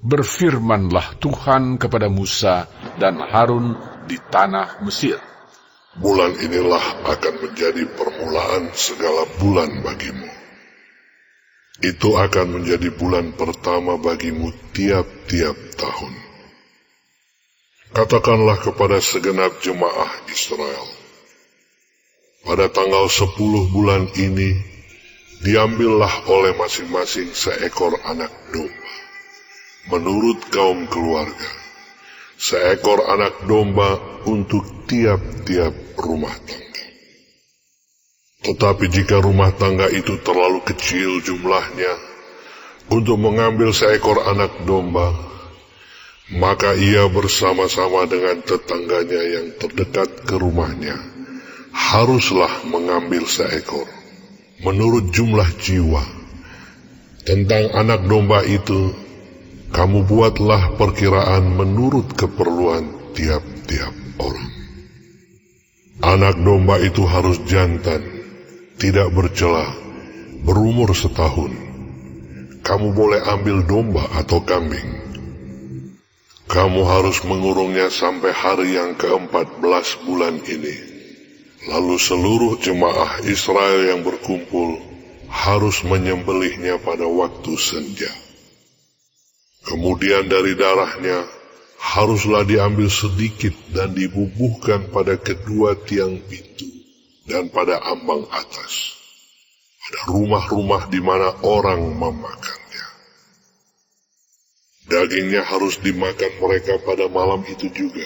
Berfirmanlah Tuhan kepada Musa dan Harun di tanah Mesir. Bulan inilah akan menjadi permulaan segala bulan bagimu. Itu akan menjadi bulan pertama bagimu tiap-tiap tahun. Katakanlah kepada segenap jemaah Israel, pada tanggal 10 bulan ini, diambillah oleh masing-masing seekor anak domba, menurut kaum keluarga, seekor anak domba untuk tiap-tiap rumah tangga. Tetapi jika rumah tangga itu terlalu kecil jumlahnya untuk mengambil seekor anak domba, maka ia bersama-sama dengan tetangganya yang terdekat ke rumahnya haruslah mengambil seekor, menurut jumlah jiwa. Tentang anak domba itu, kamu buatlah perkiraan menurut keperluan tiap-tiap orang. Anak domba itu harus jantan, tidak bercela, berumur setahun. Kamu boleh ambil domba atau kambing. Kamu harus mengurungnya sampai hari yang ke-14 bulan ini. Lalu seluruh jemaah Israel yang berkumpul harus menyembelihnya pada waktu senja. Kemudian dari darahnya haruslah diambil sedikit dan dibubuhkan pada kedua tiang pintu dan pada ambang atas, pada rumah-rumah di mana orang memakannya. Dagingnya harus dimakan mereka pada malam itu juga.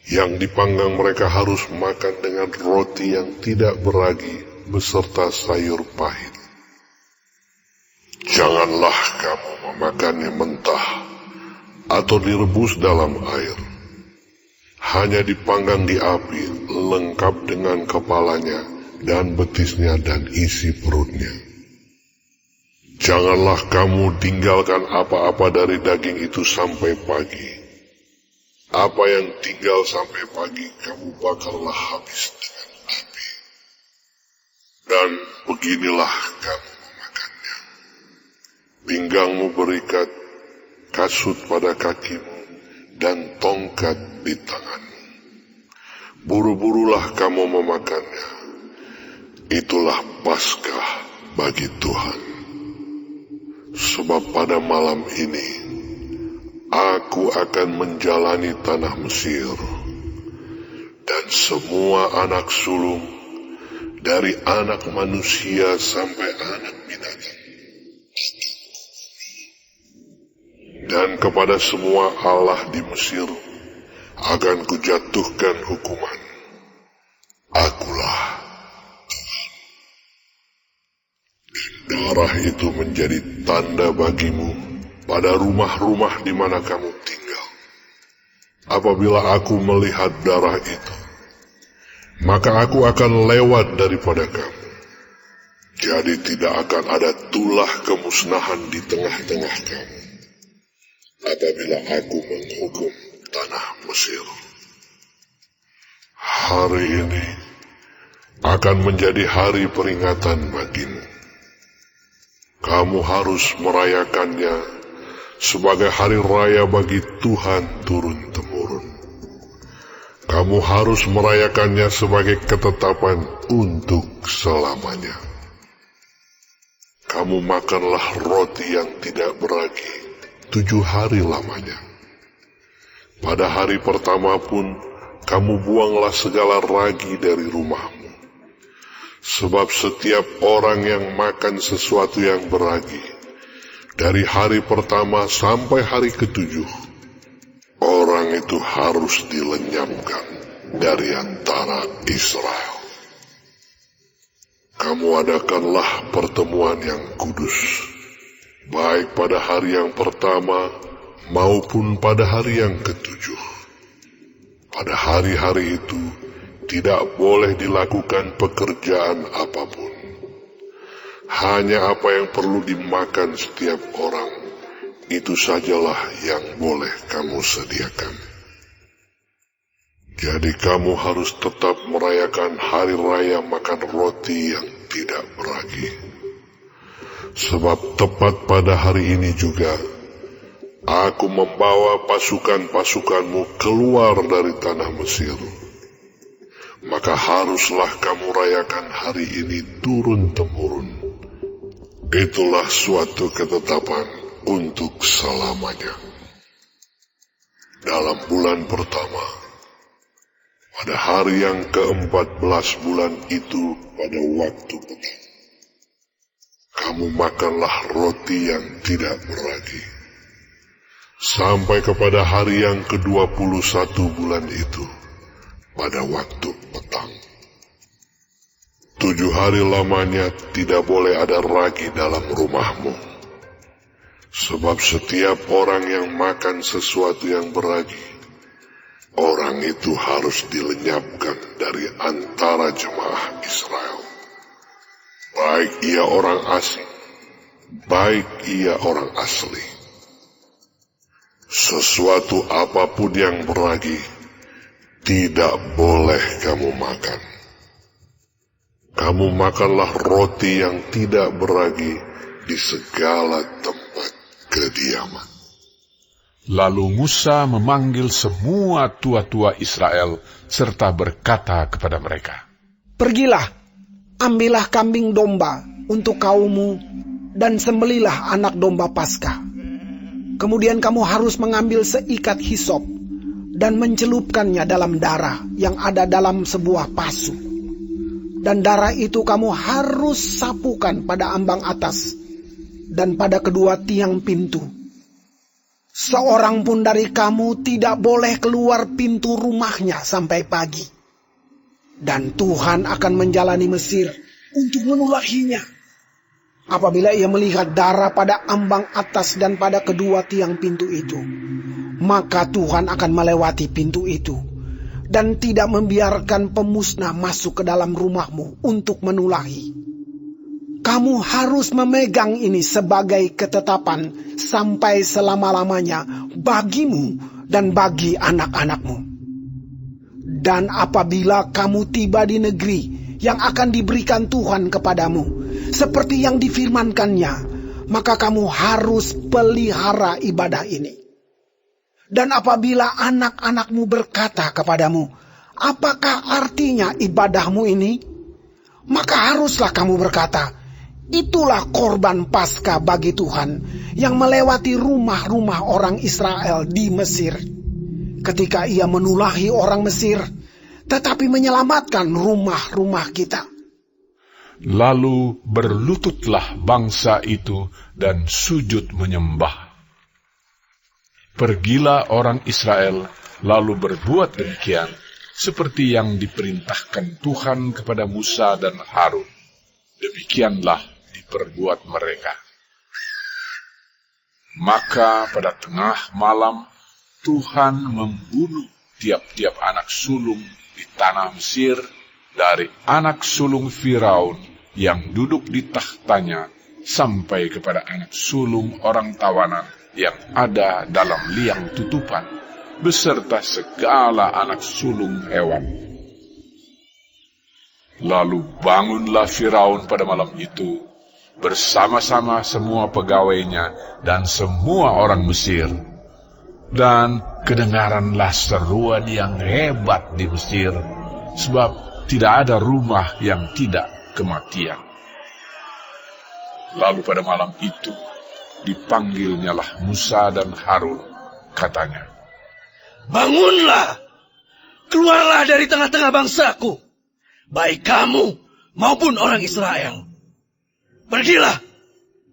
Yang dipanggang mereka harus makan dengan roti yang tidak beragi beserta sayur pahit. Janganlah kamu memakannya mentah atau direbus dalam air. Hanya dipanggang di api, lengkap dengan kepalanya dan betisnya dan isi perutnya. Janganlah kamu tinggalkan apa-apa dari daging itu sampai pagi. Apa yang tinggal sampai pagi kamu bakarlah habis dengan api. Dan beginilah kamu memakannya. Pinggangmu berikat, kasut pada kakimu, dan tongkat di tanganmu. Buru-burulah kamu memakannya. Itulah Paskah bagi Tuhan. Sebab pada malam ini, aku akan menjalani tanah Mesir, dan semua anak sulung, dari anak manusia sampai anak binatang. Dan kepada semua allah di Mesir, akan kujatuhkan hukuman. Akulah darah itu menjadi tanda bagimu pada rumah-rumah di mana kamu tinggal. Apabila aku melihat darah itu, maka aku akan lewat daripada kamu. Jadi tidak akan ada tulah kemusnahan di tengah-tengah kamu apabila aku menghukum tanah Mesir. Hari ini akan menjadi hari peringatan bagimu. Kamu harus merayakannya sebagai hari raya bagi Tuhan turun-temurun. Kamu harus merayakannya sebagai ketetapan untuk selamanya. Kamu makanlah roti yang tidak beragi 7 hari lamanya. Pada hari pertama pun kamu buanglah segala ragi dari rumahmu. Sebab setiap orang yang makan sesuatu yang beragi, dari hari pertama sampai hari ke-7, orang itu harus dilenyapkan dari antara Israel. Kamu adakanlah pertemuan yang kudus, baik pada hari yang pertama maupun pada hari yang ke-7. Pada hari-hari itu, tidak boleh dilakukan pekerjaan apapun. Hanya apa yang perlu dimakan setiap orang, itu sajalah yang boleh kamu sediakan. Jadi kamu harus tetap merayakan hari raya makan roti yang tidak beragi. Sebab tepat pada hari ini juga, Aku membawa pasukan-pasukanmu keluar dari tanah Mesir. Maka haruslah kamu rayakan hari ini turun-temurun. Itulah suatu ketetapan untuk selamanya. Dalam bulan pertama, pada hari yang ke-14 bulan itu pada waktu petang, kamu makanlah roti yang tidak beragi. Sampai kepada hari yang ke-21 bulan itu, pada waktu petang. 7 hari lamanya tidak boleh ada ragi dalam rumahmu. Sebab setiap orang yang makan sesuatu yang beragi, orang itu harus dilenyapkan dari antara jemaah Israel. Baik ia orang asing, baik ia orang asli. Sesuatu apapun yang beragi, tidak boleh kamu makan. Kamu makanlah roti yang tidak beragi di segala tempat kediaman. Lalu Musa memanggil semua tua-tua Israel serta berkata kepada mereka, Pergilah, ambillah kambing domba untuk kaummu dan sembelilah anak domba Paskah. Kemudian kamu harus mengambil seikat hisop dan mencelupkannya dalam darah yang ada dalam sebuah pasu. Dan darah itu kamu harus sapukan pada ambang atas dan pada kedua tiang pintu. Seorang pun dari kamu tidak boleh keluar pintu rumahnya sampai pagi. Dan Tuhan akan menjalani Mesir untuk menulahinya. Apabila ia melihat darah pada ambang atas dan pada kedua tiang pintu itu, maka Tuhan akan melewati pintu itu dan tidak membiarkan pemusnah masuk ke dalam rumahmu untuk menulahi. Kamu harus memegang ini sebagai ketetapan sampai selama-lamanya bagimu dan bagi anak-anakmu. Dan apabila kamu tiba di negeri yang akan diberikan Tuhan kepadamu, seperti yang difirmankannya, maka kamu harus pelihara ibadah ini. Dan apabila anak-anakmu berkata kepadamu, apakah artinya ibadahmu ini? Maka haruslah kamu berkata, itulah korban Paskah bagi Tuhan yang melewati rumah-rumah orang Israel di Mesir. Ketika ia menulahi orang Mesir, tetapi menyelamatkan rumah-rumah kita. Lalu berlututlah bangsa itu dan sujud menyembah. Pergilah orang Israel lalu berbuat demikian, seperti yang diperintahkan Tuhan kepada Musa dan Harun. Demikianlah diperbuat mereka. Maka pada tengah malam, Tuhan membunuh tiap-tiap anak sulung di tanah Mesir, dari anak sulung Firaun yang duduk di tahtanya, sampai kepada anak sulung orang tawanan yang ada dalam liang tutupan, beserta segala anak sulung hewan. Lalu bangunlah Firaun pada malam itu, bersama-sama semua pegawainya dan semua orang Mesir. Dan kedengaranlah seruan yang hebat di Mesir, sebab tidak ada rumah yang tidak kematian. Lalu pada malam itu, dipanggilnyalah Musa dan Harun, katanya, Bangunlah, keluarlah dari tengah-tengah bangsaku, baik kamu maupun orang Israel. Pergilah,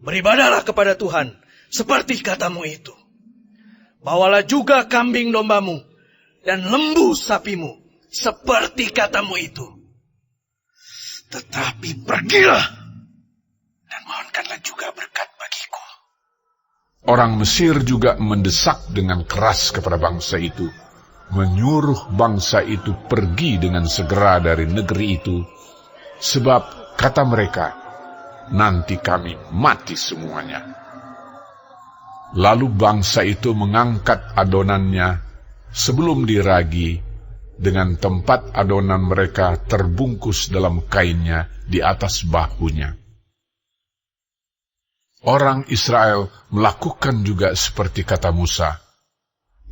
beribadahlah kepada Tuhan, seperti katamu itu. Bawalah juga kambing dombamu, dan lembu sapimu, seperti katamu itu. Tetapi pergilah, dan mohonkanlah juga berkat bagiku. Orang Mesir juga mendesak dengan keras kepada bangsa itu, menyuruh bangsa itu pergi dengan segera dari negeri itu, sebab kata mereka, nanti kami mati semuanya. Lalu bangsa itu mengangkat adonannya sebelum diragi, dengan tempat adonan mereka terbungkus dalam kainnya di atas bahunya. Orang Israel melakukan juga seperti kata Musa.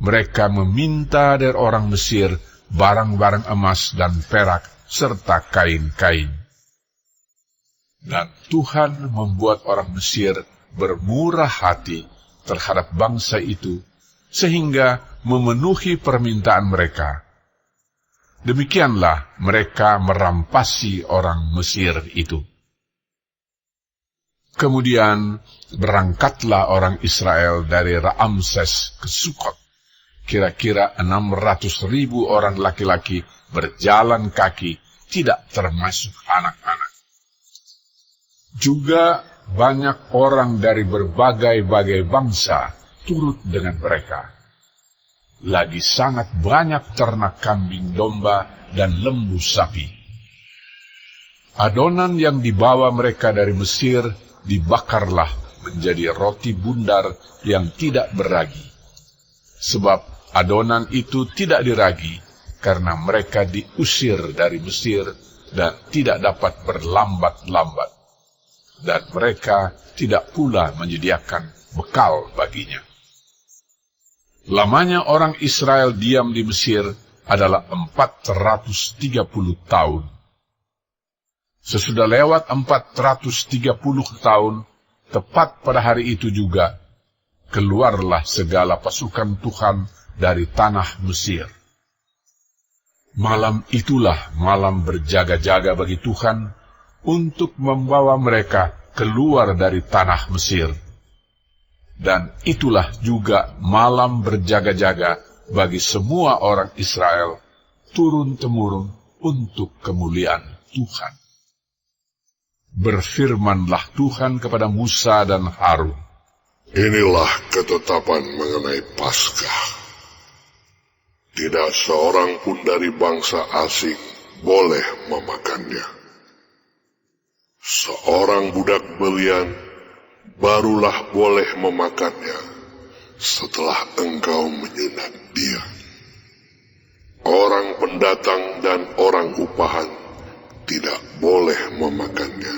Mereka meminta dari orang Mesir barang-barang emas dan perak serta kain-kain. Dan Tuhan membuat orang Mesir bermurah hati terhadap bangsa itu, sehingga memenuhi permintaan mereka. Demikianlah mereka merampasi orang Mesir itu. Kemudian berangkatlah orang Israel dari Ramses ke Sukot. Kira-kira 600.000 orang laki-laki berjalan kaki, tidak termasuk anak-anak. Juga banyak orang dari berbagai-bagai bangsa turut dengan mereka. Lagi sangat banyak ternak kambing domba dan lembu sapi. Adonan yang dibawa mereka dari Mesir dibakarlah menjadi roti bundar yang tidak beragi. Sebab adonan itu tidak diragi karena mereka diusir dari Mesir dan tidak dapat berlambat-lambat. Dan mereka tidak pula menyediakan bekal baginya. Lamanya orang Israel diam di Mesir adalah 430 tahun. Sesudah lewat 430 tahun, tepat pada hari itu juga, keluarlah segala pasukan Tuhan dari tanah Mesir. Malam itulah malam berjaga-jaga bagi Tuhan untuk membawa mereka keluar dari tanah Mesir. Dan itulah juga malam berjaga-jaga bagi semua orang Israel turun-temurun untuk kemuliaan Tuhan. Berfirmanlah Tuhan kepada Musa dan Harun. Inilah ketetapan mengenai Paskah. Tidak seorang pun dari bangsa asing boleh memakannya. Seorang budak belian barulah boleh memakannya setelah engkau menyunat dia. Orang pendatang dan orang upahan tidak boleh memakannya.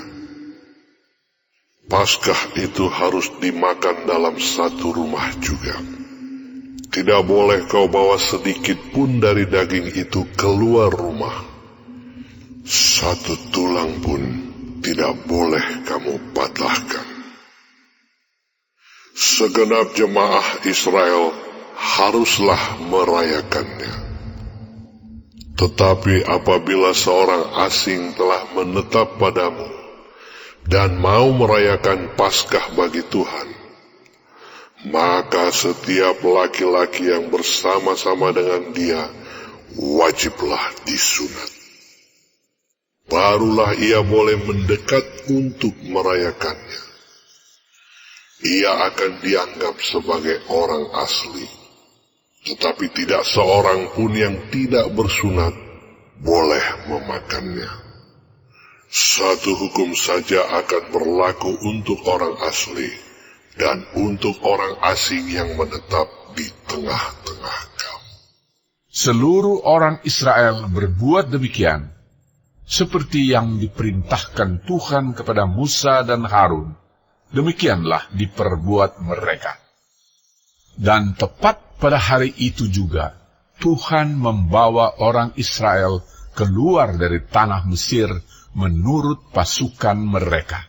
Paskah itu harus dimakan dalam satu rumah juga. Tidak boleh kau bawa sedikit pun dari daging itu keluar rumah. Satu tulang pun tidak boleh kamu patahkan. Segenap jemaah Israel haruslah merayakannya. Tetapi apabila seorang asing telah menetap padamu dan mau merayakan Paskah bagi Tuhan, maka setiap laki-laki yang bersama-sama dengan dia wajiblah disunat. Barulah ia boleh mendekat untuk merayakannya. Ia akan dianggap sebagai orang asli, tetapi tidak seorang pun yang tidak bersunat boleh memakannya. Satu hukum saja akan berlaku untuk orang asli dan untuk orang asing yang menetap di tengah-tengah kamu. Seluruh orang Israel berbuat demikian, seperti yang diperintahkan Tuhan kepada Musa dan Harun. Demikianlah diperbuat mereka. Dan tepat pada hari itu juga, Tuhan membawa orang Israel keluar dari tanah Mesir menurut pasukan mereka.